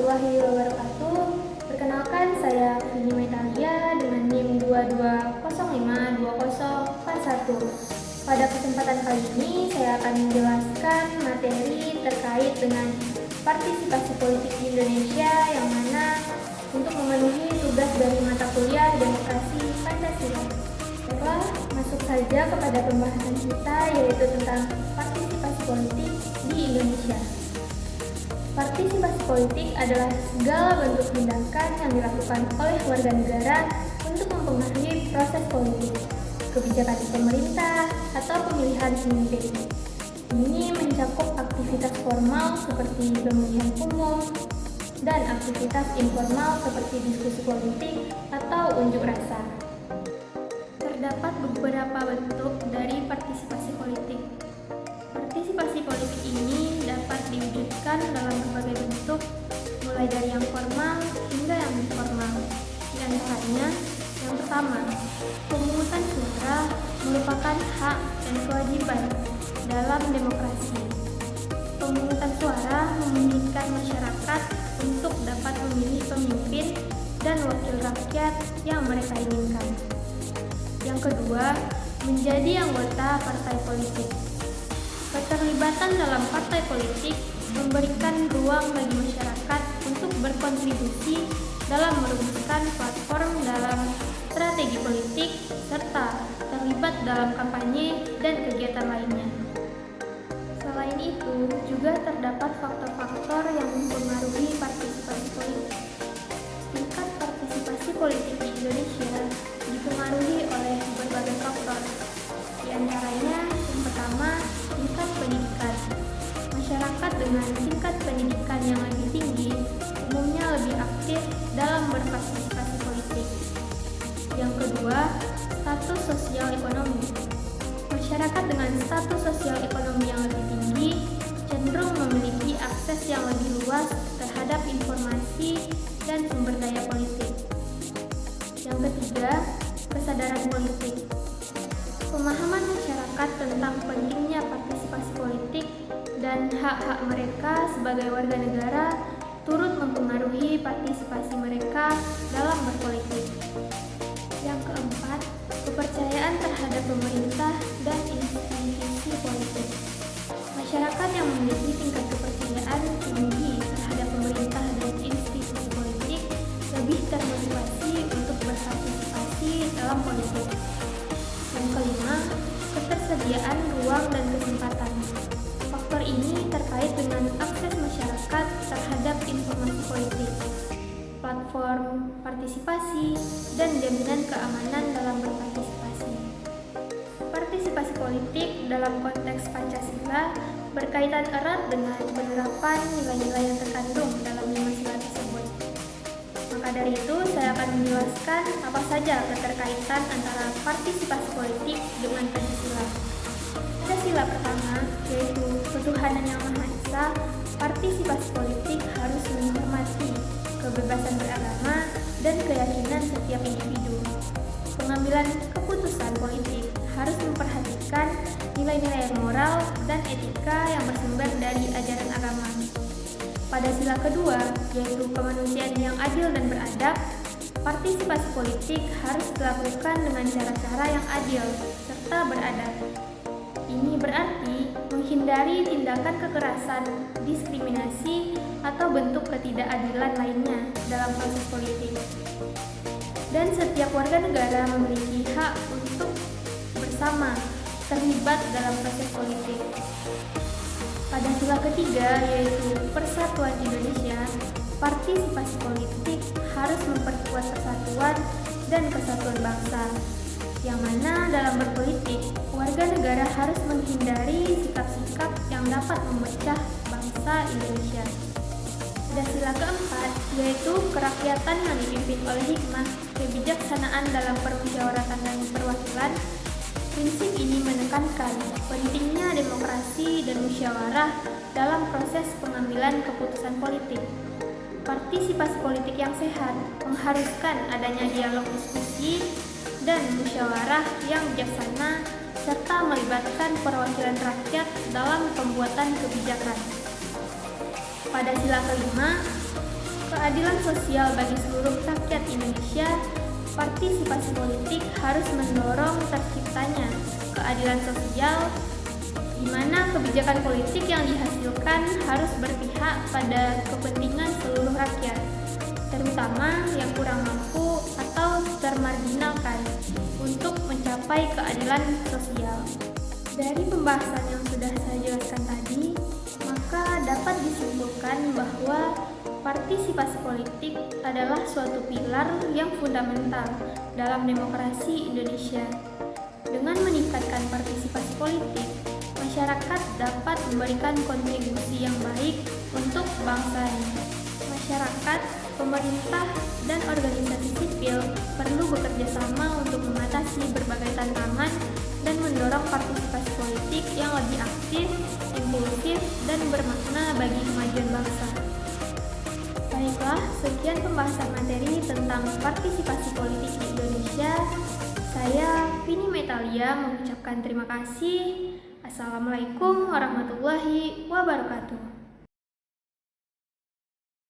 warahmatullahi wabarakatuh. Perkenalkan, saya Vini Metalia dengan NIM 22052041. Pada kesempatan kali ini, saya akan menjelaskan materi terkait dengan partisipasi politik di Indonesia, yang mana untuk memenuhi tugas dari mata kuliah Demokrasi Pancasila. Baiklah, masuk saja kepada pembahasan kita, yaitu tentang partisipasi politik di Indonesia. Partisipasi politik adalah segala bentuk tindakan yang dilakukan oleh warga negara untuk mempengaruhi proses politik, kebijakan pemerintah, atau pemilihan pemimpin. Ini mencakup aktivitas formal seperti pemilihan umum dan aktivitas informal seperti diskusi politik atau unjuk rasa. Terdapat beberapa bentuk dari partisipasi politik. Partisipasi politik ini dapat diwujudkan dalam berbagai bentuk, mulai dari yang formal hingga yang informal. Di antaranya, yang pertama, pemungutan suara merupakan hak dan kewajiban dalam demokrasi. Pemungutan suara memungkinkan masyarakat untuk dapat memilih pemimpin dan wakil rakyat yang mereka inginkan. Yang kedua, menjadi anggota partai politik. Keterlibatan dalam partai politik memberikan ruang bagi masyarakat untuk berkontribusi dalam merumuskan platform dalam strategi politik serta terlibat dalam kampanye dan kegiatan lainnya. Selain itu, juga terdapat faktor-faktor yang mempengaruhi partisipasi politik. Tingkat partisipasi politik di Indonesia dipengaruhi oleh berbagai faktor. Di antaranya, yang pertama, tingkat pendidikan. Masyarakat dengan tingkat pendidikan yang lebih tinggi umumnya lebih aktif dalam berpartisipasi politik. Yang kedua, status sosial ekonomi. Masyarakat dengan status sosial ekonomi yang lebih tinggi cenderung memiliki akses yang lebih luas terhadap informasi dan sumber daya politik. Yang ketiga, kesadaran politik. Pemahaman masyarakat tentang pentingnya partisipasi politik dan hak-hak mereka sebagai warga negara turut mempengaruhi partisipasi mereka dalam berpolitik. Yang keempat, kepercayaan terhadap pemerintah dan institusi politik. Masyarakat yang memiliki tingkat kepercayaan tinggi terhadap pemerintah dan institusi politik lebih termotivasi untuk berpartisipasi dalam politik. Yang kelima, ketersediaan ruang dan kesempatan. Faktor ini terkait dengan akses masyarakat terhadap informasi politik, platform partisipasi, dan jaminan keamanan dalam berpartisipasi. Partisipasi politik dalam konteks Pancasila berkaitan erat dengan penerapan nilai-nilai yang terkandung dalam 5 sila tersebut. Maka dari itu, saya akan menjelaskan apa saja keterkaitan antara partisipasi politik dengan Pancasila. Pada sila pertama, yaitu ketuhanan yang Maha Esa, partisipasi politik harus menghormati kebebasan beragama dan keyakinan setiap individu. Pengambilan keputusan politik harus memperhatikan nilai-nilai moral dan etika yang bersumber dari ajaran agama. Pada sila kedua, yaitu kemanusiaan yang adil dan beradab, partisipasi politik harus dilakukan dengan cara-cara yang adil serta beradab. Ini berarti menghindari tindakan kekerasan, diskriminasi, atau bentuk ketidakadilan lainnya dalam proses politik. Dan setiap warga negara memiliki hak untuk bersama terlibat dalam proses politik. Pada sila ketiga, yaitu Persatuan Indonesia, partisipasi politik harus memperkuat persatuan dan kesatuan bangsa, yang mana dalam berpolitik, warga negara harus menghindari sikap-sikap yang dapat memecah bangsa Indonesia. Pada sila keempat, yaitu kerakyatan yang dipimpin oleh hikmah, kebijaksanaan dalam permusyawaratan dan perwakilan. Prinsip ini menekankan pentingnya demokrasi dan musyawarah dalam proses pengambilan keputusan politik. Partisipasi politik yang sehat mengharuskan adanya dialog diskusi dan musyawarah yang bijaksana serta melibatkan perwakilan rakyat dalam pembuatan kebijakan. Pada sila kelima, keadilan sosial bagi seluruh rakyat Indonesia, partisipasi politik harus mendorong terciptanya keadilan sosial di mana kebijakan politik yang dihasilkan harus berpihak pada kepentingan seluruh rakyat, terutama yang kurang mampu atau termarginalkan untuk mencapai keadilan sosial. Dari pembahasan yang sudah saya jelaskan tadi, maka dapat disimpulkan bahwa partisipasi politik adalah suatu pilar yang fundamental dalam demokrasi Indonesia. Dengan meningkatkan partisipasi politik, masyarakat dapat memberikan kontribusi yang baik untuk bangsa ini. Masyarakat, pemerintah, dan organisasi sipil perlu bekerja sama untuk mengatasi berbagai tantangan dan mendorong partisipasi politik yang lebih aktif, inklusif, dan bermakna bagi kemajuan bangsa. Baiklah, sekian pembahasan materi tentang partisipasi politik di Indonesia. Saya, Vini Metalia, mengucapkan terima kasih. Assalamualaikum warahmatullahi wabarakatuh.